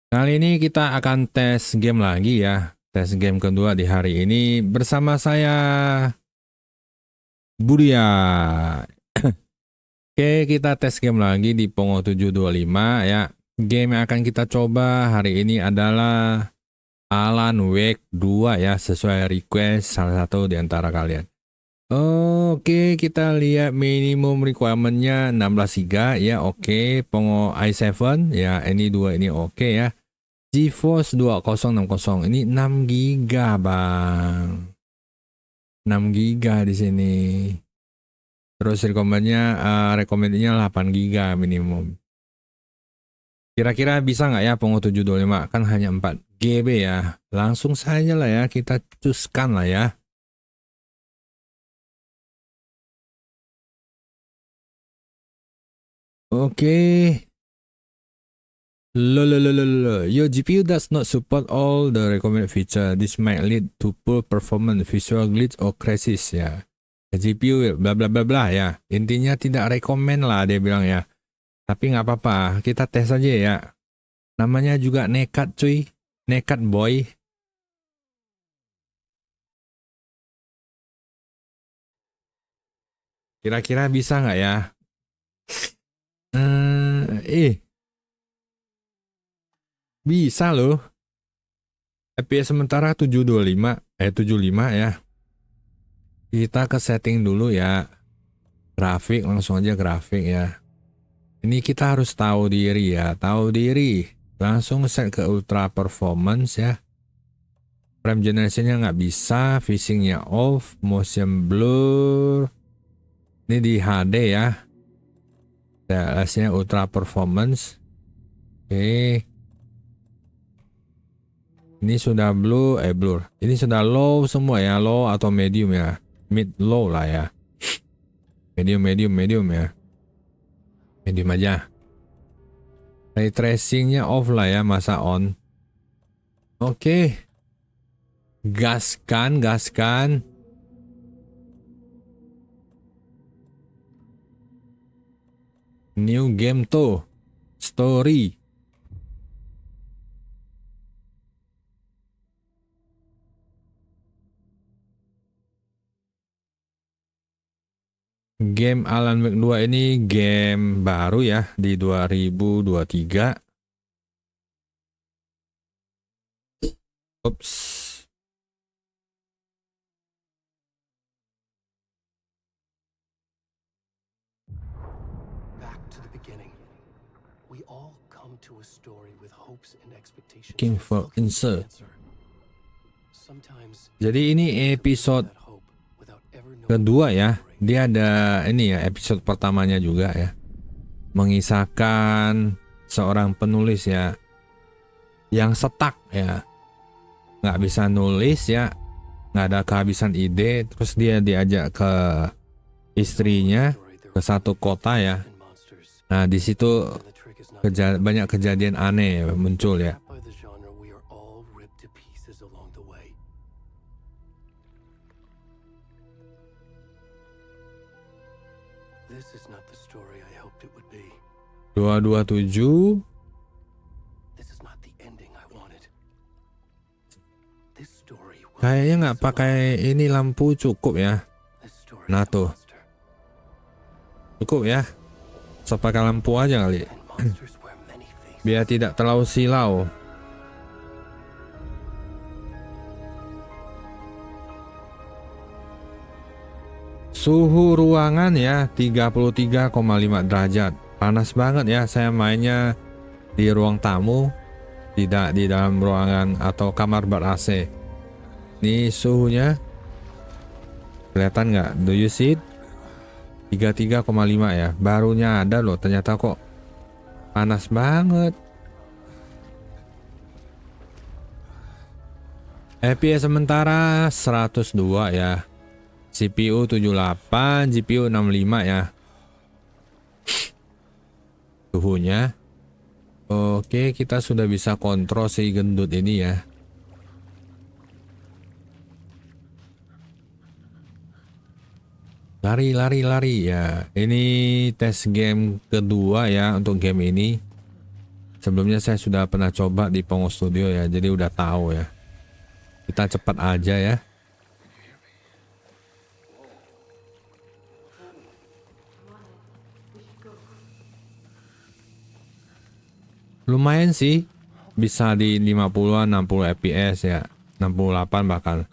Kali ini kita akan tes game lagi ya. Tes game kedua di hari ini bersama saya Budia. Oke, kita tes game lagi di Pongo 725 ya. Game yang akan kita coba hari ini adalah Alan Wake 2 ya, sesuai request salah satu di antara kalian. Oke, kita lihat minimum requirement-nya 16 GB ya. Oke, Pongo i7 ya, ini dua ini oke ya. GeForce 2060 ini 6 GB bang, 6 GB di sini. Terus recommendnya 8 GB minimum. Kira-kira bisa nggak ya Pongo 725? Kan hanya 4 GB ya. Langsung saja lah ya, kita cuskan lah ya. Oke. Your GPU does not support all the recommended feature. This might lead to poor performance, visual glitch, or crashes ya. GPU bla bla bla bla ya. Intinya tidak rekomend lah dia bilang ya. Tapi nggak apa-apa, kita tes aja ya. Namanya juga nekat cuy, nekat boy. Kira-kira bisa nggak ya? Bisa loh. FPS sementara 75 ya. Kita ke setting dulu ya. Grafik, langsung aja grafik ya. Ini kita harus tahu diri ya, tahu diri. Langsung set ke ultra performance ya. Frame generation-nya nggak bisa, fisiknya off, motion blur. Ini di HD ya. DLS-nya ultra performance. Oke. Ini sudah blur. Ini sudah low semua ya, low atau medium ya. Mid low lah ya. Medium ya. Medium aja. Ray tracing-nya off lah ya, masa on. Oke. Gaskan. New game tuh. Story. Game Alan Wake 2 ini game baru ya di 2023. Ups. Looking for answer. Jadi ini episode kedua ya. Dia ada ini ya, episode pertamanya juga ya. Mengisahkan seorang penulis ya yang stuck ya. Nggak bisa nulis ya. Nggak ada kehabisan ide. Terus dia diajak ke istrinya ke satu kota ya. Nah di situ banyak kejadian aneh muncul ya. Dua tujuh. Kayaknya nggak pakai ini lampu cukup ya. Nah tuh. Cukup ya. So pakai lampu aja kali. Biar tidak terlalu silau. Suhu ruangan ya 33,5 derajat. Panas banget ya, saya mainnya di ruang tamu, tidak di dalam ruangan atau kamar ber AC. Ini suhunya kelihatan nggak? Do you see it? 33,5 ya. Barunya ada loh, ternyata kok panas banget. FPS sementara 102 ya. CPU 78, GPU 65 ya. Suhunya. Oke, kita sudah bisa kontrol si gendut ini ya. Lari ya. Ini tes game kedua ya untuk game ini. Sebelumnya saya sudah pernah coba di Pongo Studio ya, jadi udah tahu ya. Kita cepat aja ya. Lumayan sih, bisa di 50-an, 60 fps ya, 68 bahkan.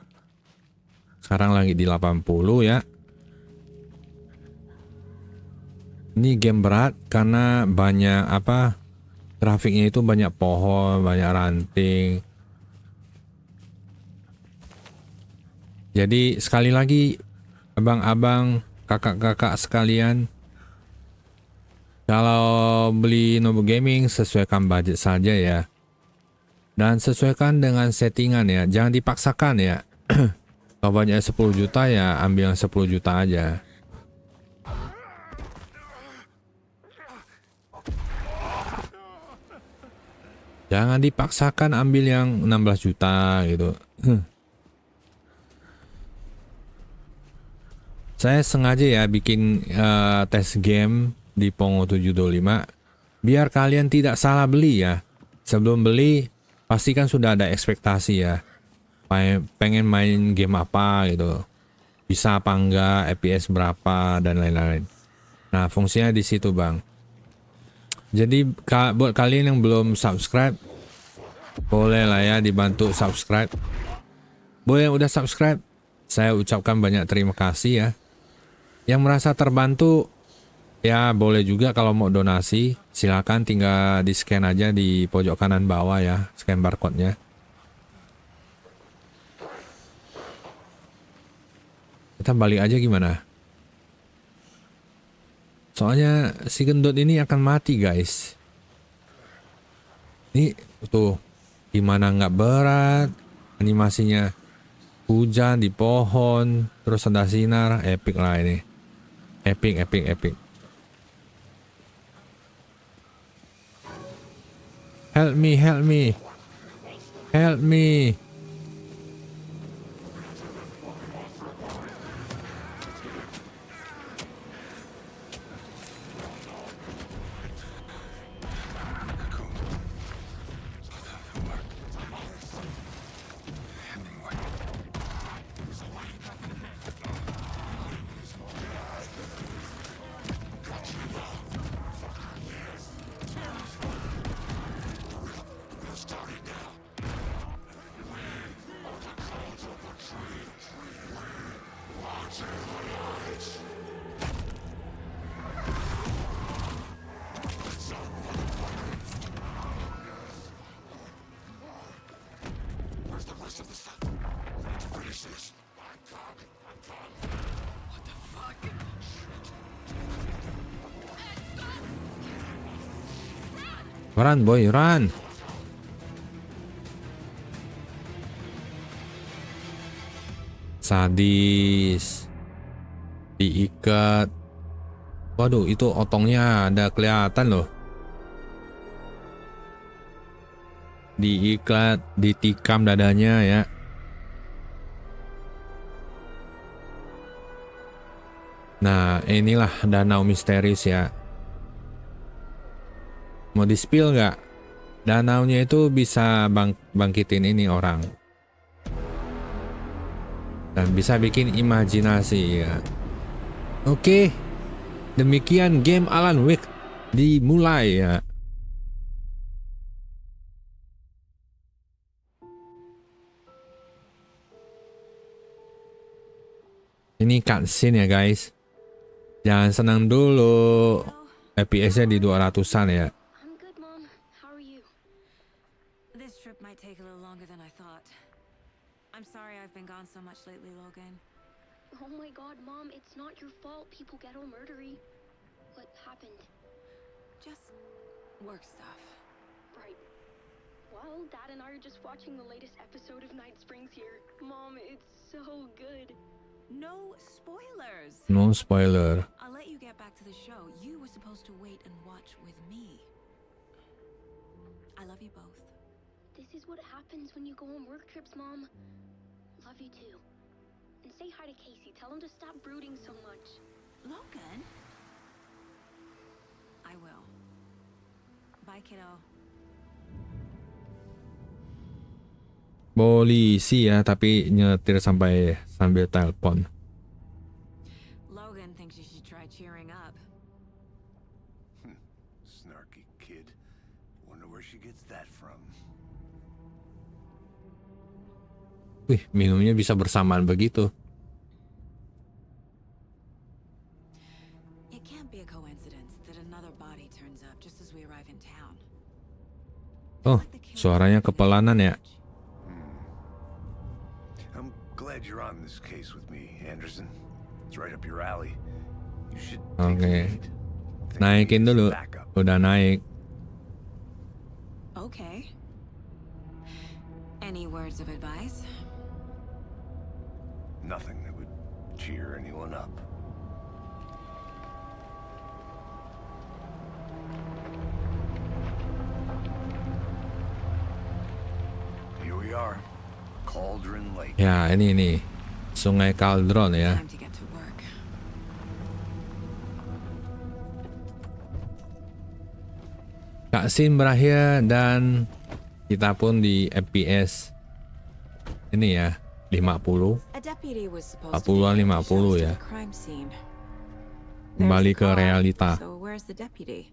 Sekarang lagi di 80 ya. Ini game berat karena banyak apa, grafiknya itu banyak pohon, banyak ranting. Jadi sekali lagi, abang-abang, kakak-kakak sekalian, kalau beli notebook gaming sesuaikan budget saja ya. Dan sesuaikan dengan settingan ya, jangan dipaksakan ya. Kalau budgetnya 10 juta ya ambil yang 10 juta aja. Jangan dipaksakan ambil yang 16 juta gitu. Saya sengaja ya bikin tes game di Pongo 725 biar kalian tidak salah beli ya. Sebelum beli pastikan sudah ada ekspektasi ya. Pengen main game apa gitu. Bisa apa enggak, FPS berapa dan lain-lain. Nah, fungsinya di situ, Bang. Jadi buat kalian yang belum subscribe, boleh lah ya dibantu subscribe. Boleh yang udah subscribe, saya ucapkan banyak terima kasih ya. Yang merasa terbantu, ya boleh juga kalau mau donasi, silakan tinggal di scan aja di pojok kanan bawah ya, scan barcode-nya. Kita balik aja gimana? Soalnya si gendut ini akan mati guys. Ini tuh gimana nggak berat, animasinya hujan di pohon, terus ada sinar, epic lah ini. Epic, epic, epic. Help me, help me. Help me. Run boy, run. Sadis. Diikat. Waduh, itu otongnya ada kelihatan loh. Diikat, ditikam dadanya ya. Nah, inilah danau misteris ya. Mau di-spill nggak? Danaunya itu bisa bangkitin ini orang. Dan bisa bikin imajinasi ya. Oke. Demikian game Alan Wake dimulai ya. Ini cutscene ya guys. Jangan senang dulu. FPS-nya di 200-an ya. I'm good, Mom. How are you? This trip might take a little longer than I thought. I'm sorry I've been gone so much lately, Logan. Oh my God, Mom, it's not your fault. People get all murdery. What happened? Just work stuff. Right. Well, Dad and I are just watching the latest episode of Night Springs here. Mom, it's so good. No spoilers. No spoiler. I'll let you get back to the show. You were supposed to wait and watch with me. I love you both. This is what happens when you go on work trips, Mom. Love you too. And say hi to Casey. Tell him to stop brooding so much. Logan? I will. Bye, kiddo. polisi ya, tapi nyetir sambil telepon. Logan thinks you should try cheering up. Snarky kid. Wonder where she gets that from. Wih, minumnya bisa bersamaan begitu. It can't be a coincidence that another body turns up just as we arrive in town. Oh, suaranya kepelanan ya. I'm glad you're on this case with me, Anderson. It's right up your alley. You should take Oke. the lead. Think Naikin we need dulu. some backup. Udah naik. Okay. Any words of advice? Nothing that would cheer anyone up. Here we are, Cauldron Lake. Ya, ini Sungai Cauldron ya. Time to get to work. Cutscene berakhir dan kita pun di FPS ini ya 50. A deputy was supposed 40-an, 50 to show us to ya. the crime scene. Kembali There's ke the car. realita. So where's the deputy?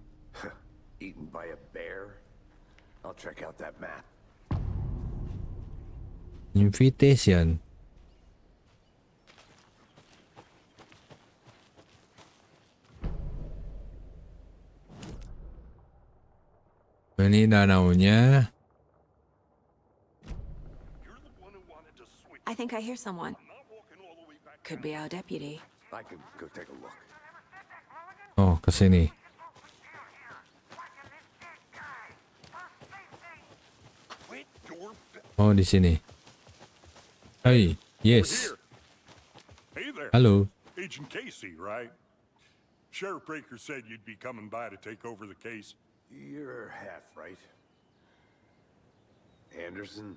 Eaten by a bear? I'll check out that map. Invitation. Ini danaunya. I think I hear someone. Could be our deputy. I can go take a look. Oh, ke sini. Oh, di sini. Hey, yes. Hey there. Halo. Agent Casey, right? Sheriff Breaker said you'd be coming by to take over the case. You're half right. Anderson?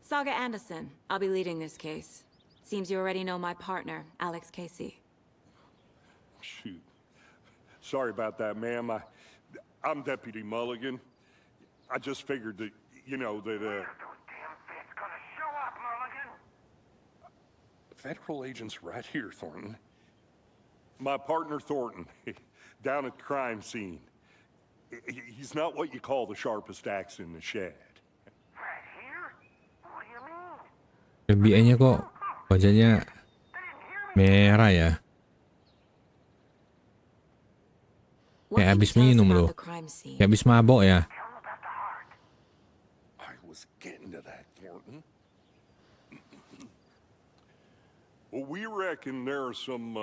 Saga Anderson. I'll be leading this case. Seems you already know my partner, Alex Casey. Shoot. Sorry about that, ma'am. I'm Deputy Mulligan. I just figured that, Federal agents right here, Thornton. My partner, Thornton, down at the crime scene. He's not what you call the sharpest axe in the shed. FBI-nya kok wajahnya merah ya? What Kayak can you habis tell us minum about loh. the crime scene? Kayak habis mabok ya? I was getting to that, Thornton. Well, we reckon there are some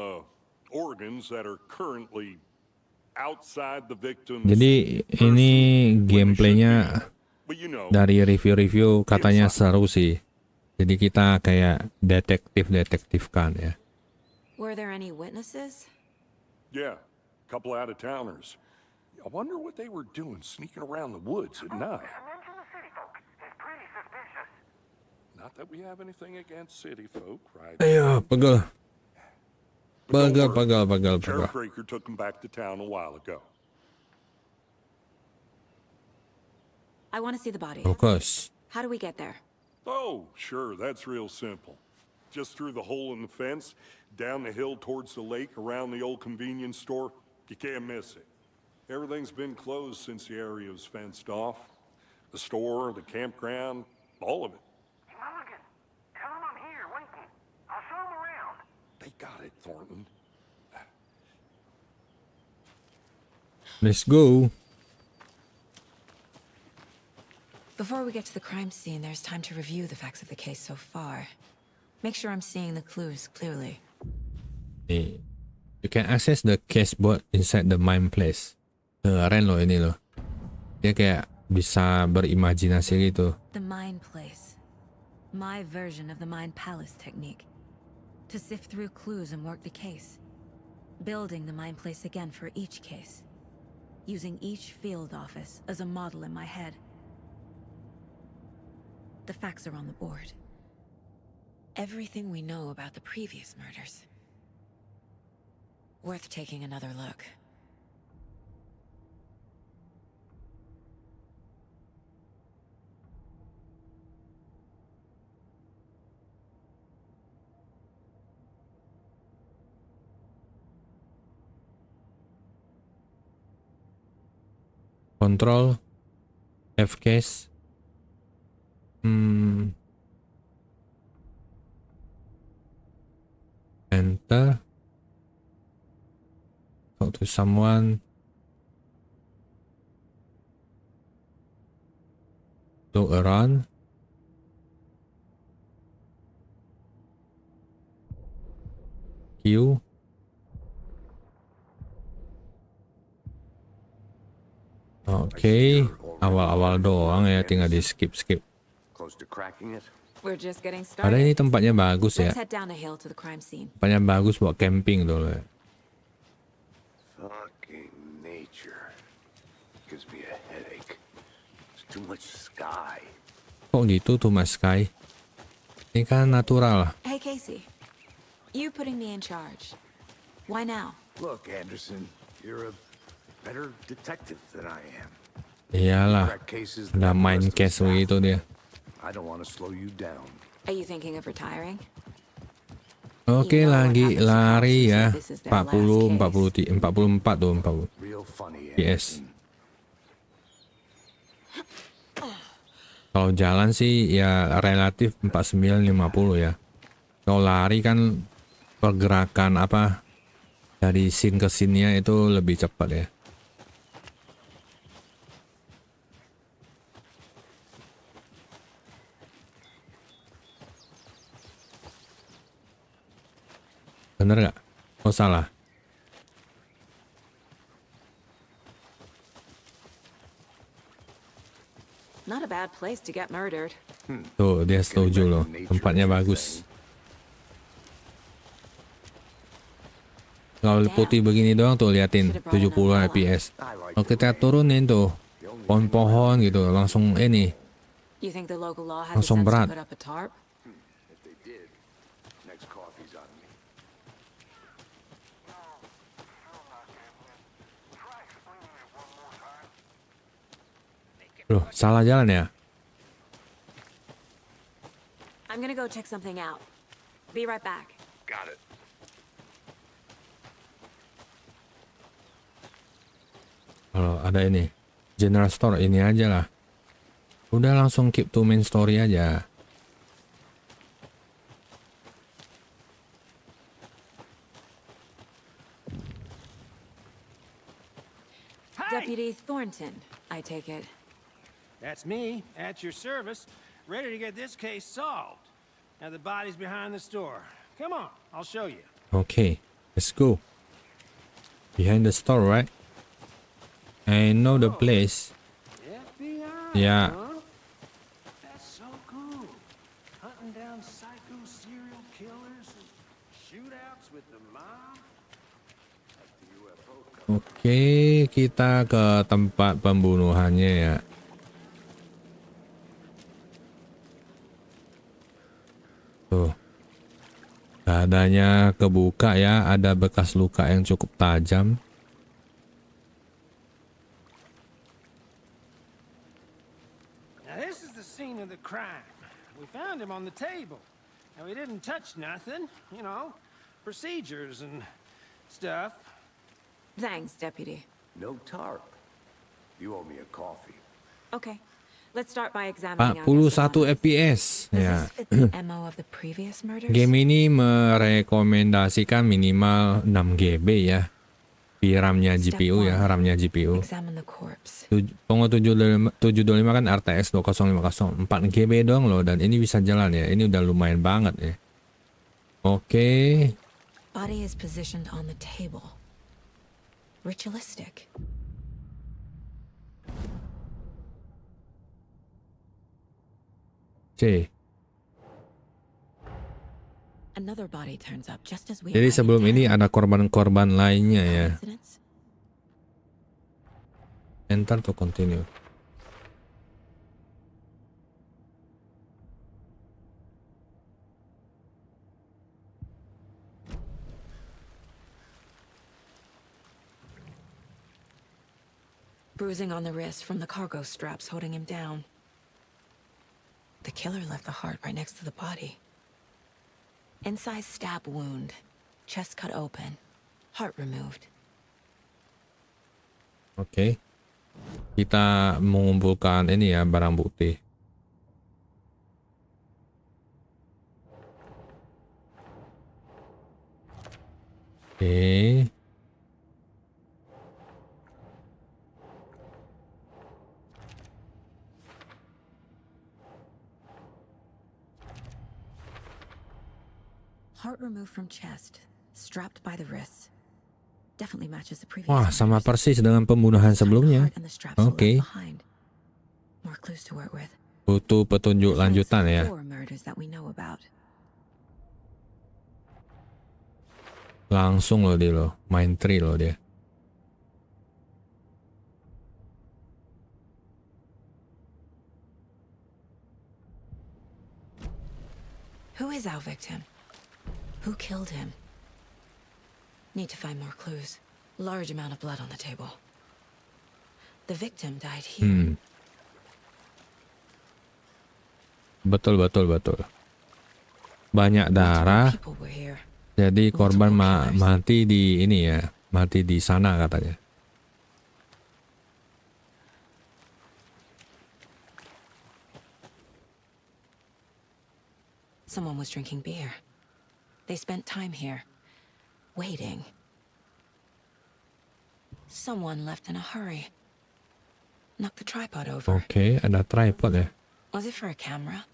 organs that are currently outside the victim's. Jadi ini gameplaynya But you know, dari review-review katanya seru sih. Jadi kita kayak detektif-detektifkan ya. Were there any witnesses? yeah, a couple out-of-towners. I wonder what they were doing sneaking around the woods at night. Not that we have anything against city folk, right? Ayo, pegel. But don't Pegel, worry. pegel. Sheriff Breaker took them back to town a while ago. I want to see the body. Fokus. How do we get there? Oh, sure, that's real simple. Just through the hole in the fence, down the hill towards the lake, around the old convenience store. You can't miss it. Everything's been closed since the area was fenced off. The store, the campground, all of it. Mulligan, tell him I'm here waiting. I'll show him around. They got it, Thornton. Let's go. Before we get to the crime scene, there's time to review the facts of the case so far. Make sure I'm seeing the clues clearly. Nih. You can access the case board inside the mine place. Keren loh ini loh. Dia kayak bisa berimajinasi gitu. The Mind Place. My version of the Mind Palace technique. To sift through clues and work the case. Building the Mind Place again for each case. Using each field office as a model in my head. The facts are on the board. Everything we know about the previous murders. Worth taking another look. Control F case. Enter. Talk to someone. Look around. Q. Oke, awal-awal doang ya, tinggal di skip. Close to cracking it? We're just getting Padahal started. ini tempatnya bagus ya. Let's head down the hill to the crime scene. Tempatnya bagus buat camping dulu ya. Fucking nature. Gives me a headache. There's too much sky. Kok gitu tuh Mas Sky? Ini kan natural. Hey, Casey. You putting me in charge. Why now? Look, Anderson, you're a better detective than I am. Iyalah, Crack cases udah than the main rest of cash us. begitu dia. I don't want to slow you down. Are you thinking of retiring? Oke, You know what lagi happens to lari cops who ya. say this is their last 44 tuh 40 Real funny, PS. Anderson. Kalau jalan sih ya relatif 49-50 ya. Kalau lari kan pergerakan apa dari scene ke scene-nya itu lebih cepat ya. Bener nggak? Oh salah. Not a bad place to get murdered. Tuh dia setuju loh. Tempatnya bagus. Kalau putih begini doang tuh liatin 70 fps. Kalau kita turunin tuh pohon-pohon gitu langsung ini. You think the local law has the Langsung sense to berat. put up a tarp? If they did, next coffee's on me. Loh, salah jalan ya? I'm gonna go check something out. Be right back. Got it. Kalau ada ini general store ini aja lah. Udah langsung keep to main story aja. Deputy Thornton, I take it. That's me, at your service, ready to get this case solved. Now the body's behind the store. Come on, I'll show you. Okay, let's go. Behind the store, right? I know the place. FBI, Yeah. huh? That's so cool. Hunting down psycho serial killers and shootouts with the mob. Oke, kita ke tempat pembunuhannya ya. Tuh. Dadanya kebuka ya, ada bekas luka yang cukup tajam. Now this is the scene of the crime. We found him on the table. Now we didn't touch nothing, you know, procedures and stuff. Thanks, Deputy. No tarp. You owe me a coffee. Okay. Let's start by examining our 41 guest fps Does ya. this fit the MO of the previous murders? Game ini merekomendasikan minimal 6 GB ya. RAM-nya GPU ya, RAM-nya GPU. Examine the corpse. Pongo 725 kan RTX2050 4 GB doang loh, dan ini bisa jalan ya. Ini udah lumayan banget ya. Oke. Body is positioned on the table. Ritualistic. C. Another body turns up just as we Jadi arrive sebelum at ini town. ada korban-korban lainnya ya. Coincidence? Enter to continue. Bruising on the wrist from the cargo straps holding him down. The killer left the heart right next to the body. Inside stab wound. Chest cut open. Heart removed. Oke. kita mengumpulkan ini ya, barang bukti. Oke. Heart removed from chest, strapped by the wrists. Definitely matches the previous. Wah, sama persis dengan pembunuhan sebelumnya. Oke. More clues to work with. Butuh petunjuk lanjutan ya. Langsung loh dia loh, main tree loh dia. Who is our victim? Who killed him? Need to find more clues. Large amount of blood on the table. The victim died here. Betul. Banyak darah. Jadi korban mati di ini ya, mati di sana katanya. Someone was drinking beer. They spent time here, waiting. Someone left in a hurry. Knocked the tripod over. Oke, ada tripod ya. Was it for a camera?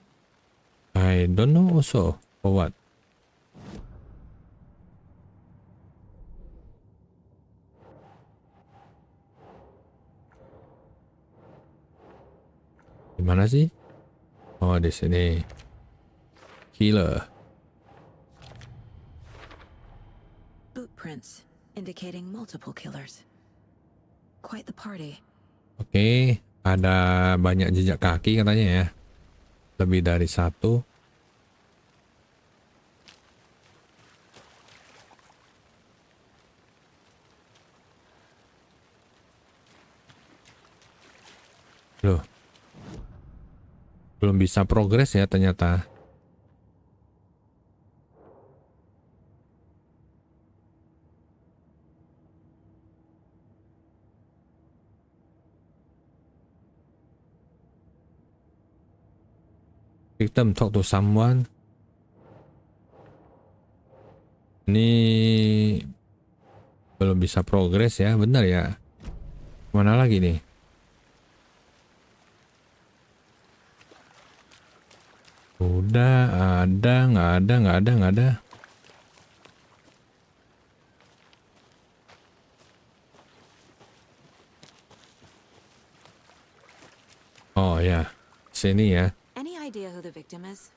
I don't know also. For what? Gimana sih? Oh, di sini. Killer. Footprints indicating multiple killers. Quite the party. Oke, ada banyak jejak kaki katanya ya. Lebih dari satu. Loh. Belum bisa progres ya ternyata. Victim talk to someone. Ini belum bisa progres ya, benar ya. Mana lagi nih? Udah ada, nggak ada. Oh ya, sini ya. Any idea who the victim is?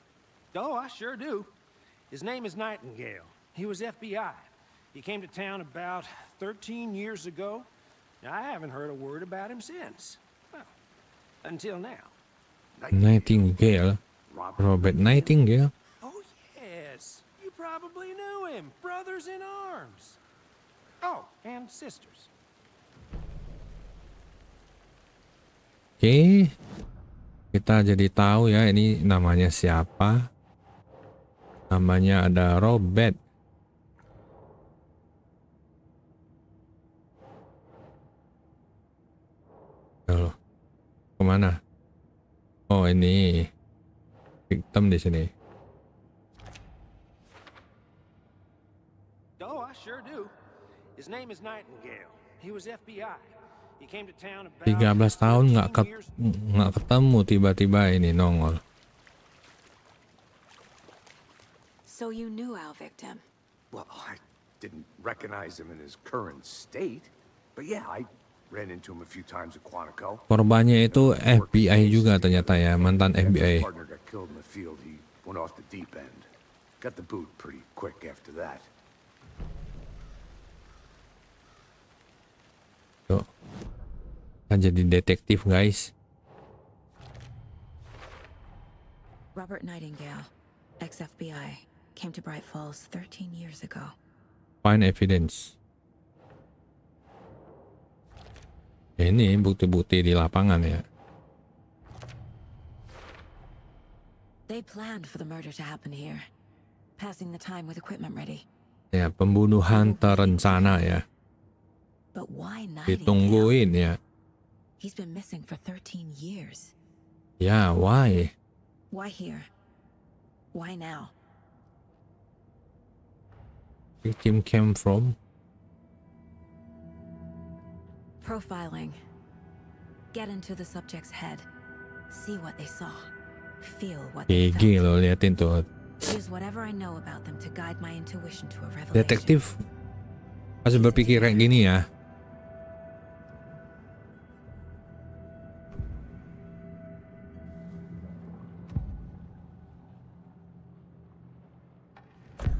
Oh, I sure do. His name is Nightingale. He was FBI. He came to town about 13 years ago. I haven't heard a word about him since. Well, until now. Nightingale. Robert Nightingale. Oh, yes. You probably knew him. Brothers in arms. Oh, and sisters. Oke. Kita jadi tahu ya ini namanya siapa. Namanya ada Robert. Loh. Kemana? Oh, ini victim di sini. Oh, I sure do. His name is Nightingale. He was FBI. He came to town about 13 tahun nggak ketemu, tiba-tiba ini nongol. So you knew our victim? Well, I didn't recognize him in his current state, but yeah, I ran into him a few times at Quantico. Korbannya itu FBI juga ternyata ya, mantan FBI. Partner got killed in the field. He went off the deep end. Got the boot pretty quick after that. Tuh. Kan jadi detektif, guys. Robert Nightingale, ex-FBI, came to Bright Falls 13 years ago. Find evidence. Ini bukti-bukti di lapangan ya. They planned for the murder to happen here, passing the time with equipment ready. Ya, pembunuhan terencana ya. But why Nightingale? Ditungguin ya. He's been missing for 13 years. Yeah, why? Why here? Why now? Victim came from? Profiling. Get into the subject's head. See what they saw. Feel what they GG felt. lo, liatin tuh. Use whatever I know about them to guide my intuition to a revelation. Detektif masih berpikir kayak gini ya.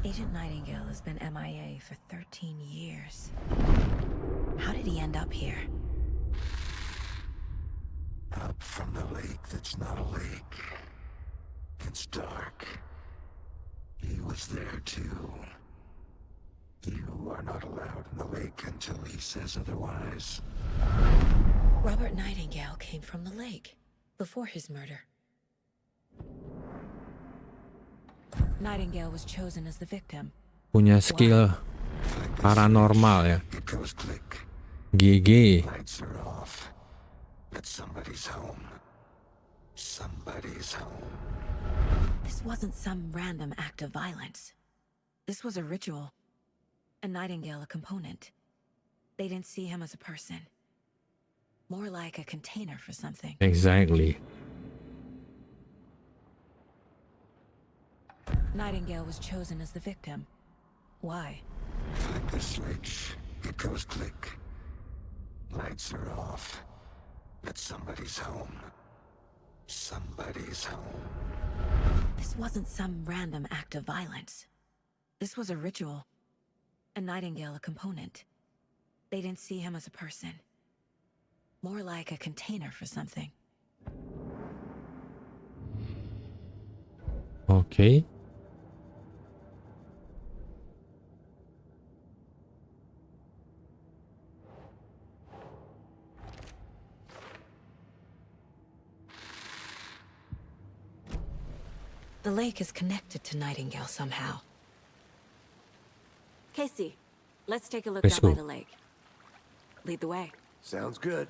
Agent Nightingale has been MIA for 13 years. How did he end up here? Up from the lake that's not a lake. It's dark. He was there too. You are not allowed in the lake until he says otherwise. Robert Nightingale came from the lake before his murder. Nightingale was chosen as the victim. Punya skill paranormal ya. It goes click. GG. Lights are off. But somebody's home. Somebody's home. This wasn't some random act of violence. This was a ritual. A Nightingale a component. They didn't see him as a person. More like a container for something. Exactly. Nightingale was chosen as the victim. Why? Flip the switch. It goes click. Lights are off. But somebody's home. Somebody's home. This wasn't some random act of violence. This was a ritual. A Nightingale a component. They didn't see him as a person. More like a container for something. Okay. The lake is connected to Nightingale somehow. Casey, let's take a look Let's down by go. the lake. Lead the way. Sounds good.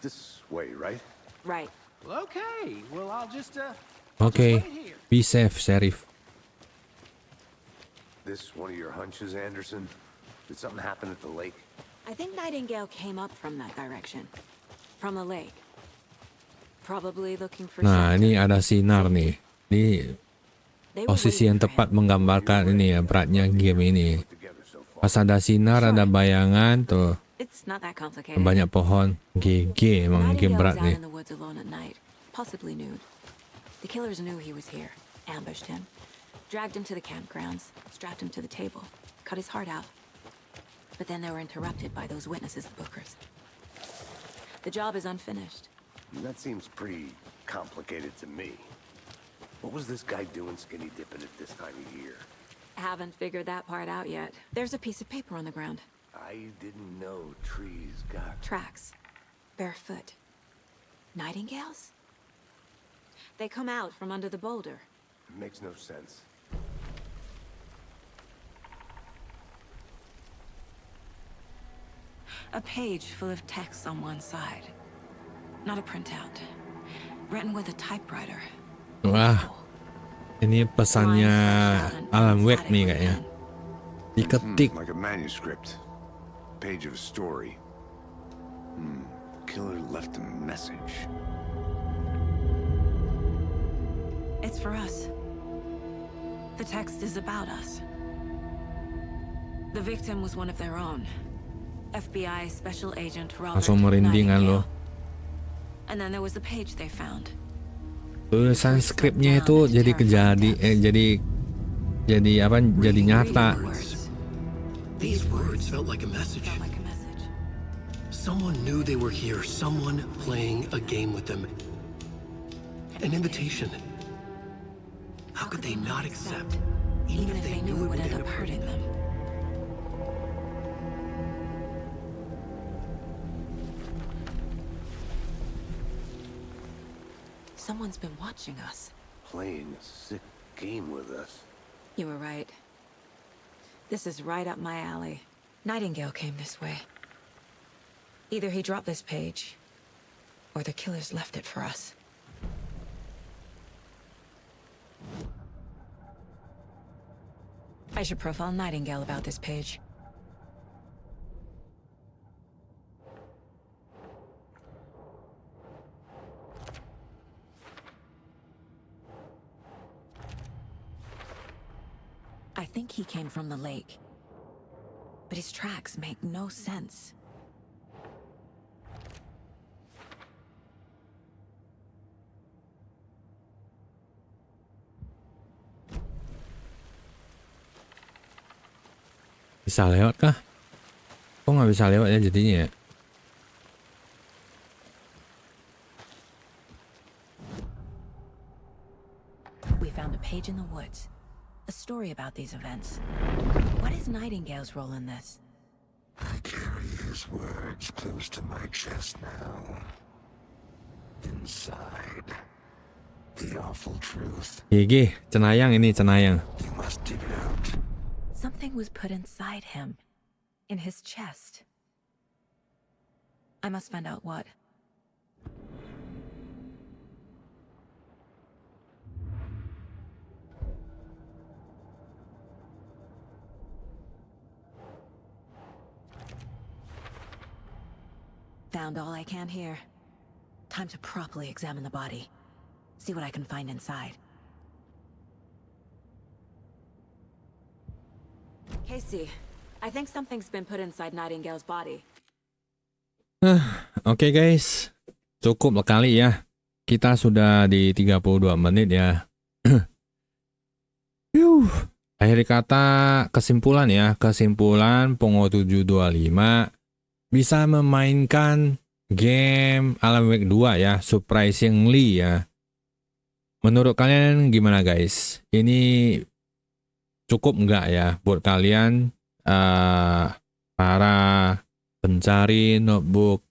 This way, right? Right. Well, okay. Well, I'll just Okay. wait here. Be safe, Sheriff. This one of your hunches, Anderson? Did something happen at the lake? I think Nightingale came up from that direction. From the lake. Probably looking for Nah, shelter. ini ada sinar nih. Ini They were posisi yang waiting for tepat him. menggambarkan ini ya, beratnya game ini. Together so far. Pas ada sinar, ada bayangan tuh, It's not that complicated. banyak pohon. GG, emang game Nightingale berat was out nih. in the woods alone at night, possibly nude. The killers knew he was here, ambushed him, dragged him to the campgrounds, strapped him to the table, cut his heart out. But then they were interrupted by those witnesses, the Bookers. The job is unfinished. That seems pretty complicated to me. What was this guy doing skinny dipping at this time of year? Haven't figured that part out yet. There's a piece of paper on the ground. I didn't know trees got... Tracks. Barefoot. Nightingales? They come out from under the boulder. Makes no sense. A page full of text on one side. Not a printout. Written with a typewriter. Wah, ini pesannya Alan Wake nih kayaknya. Diketik. Like a manuscript. Page of a story. Killer left a message. It's for us. The text is about us. The victim was one of their own. FBI Special Agent Robert Langsung merindingan Nightingale. lo. And then there was the page they found. Tulisan skripnya itu jadi jadi apa? Jadi nyata. These words felt like a message. Felt like a message. Someone knew they were here, someone playing a game with them. An invitation. How could they not accept, Even if they knew it would end up hurting them. Someone's been watching us. Playing a sick game with us. You were right. This is right up my alley. Nightingale came this way. Either he dropped this page, or the killers left it for us. I should profile Nightingale about this page. I think he came from the lake, but his tracks make no sense. Bisa lewat kah? Kok nggak bisa lewat ya jadinya ya? We found a page in the woods. A story about these events. What is Nightingale's role in this? I carry his words close to my chest now. Inside, the awful truth. Gigi, cenayang ini cenayang. You must dig it out. Something was put inside him. In his chest. I must find out what. Found all I can here. Time to properly examine the body. See what I can find inside. Casey, I think something's been put inside Nightingale's body. Oke guys, cukup kali ya. Kita sudah di 32 menit ya. Akhir kata kesimpulan ya. Kesimpulan Pongo 725 bisa memainkan game Alan Wake 2 ya. Surprisingly ya. Menurut kalian gimana guys? Ini cukup nggak ya buat kalian para pencari notebook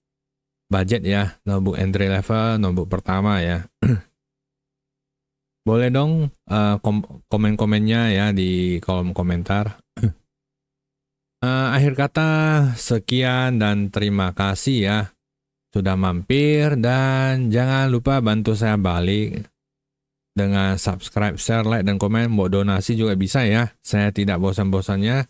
budget ya, notebook entry level, notebook pertama ya. Boleh dong komen-komennya ya di kolom komentar. Akhir kata sekian dan terima kasih ya sudah mampir, dan jangan lupa bantu saya balik dengan subscribe, share, like, dan komen. Mau donasi juga bisa ya. Saya tidak bosan-bosannya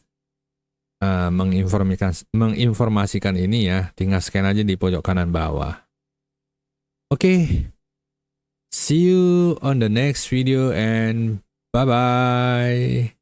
menginformasikan ini ya. Tinggal scan aja di pojok kanan bawah. Oke. See you on the next video and bye-bye.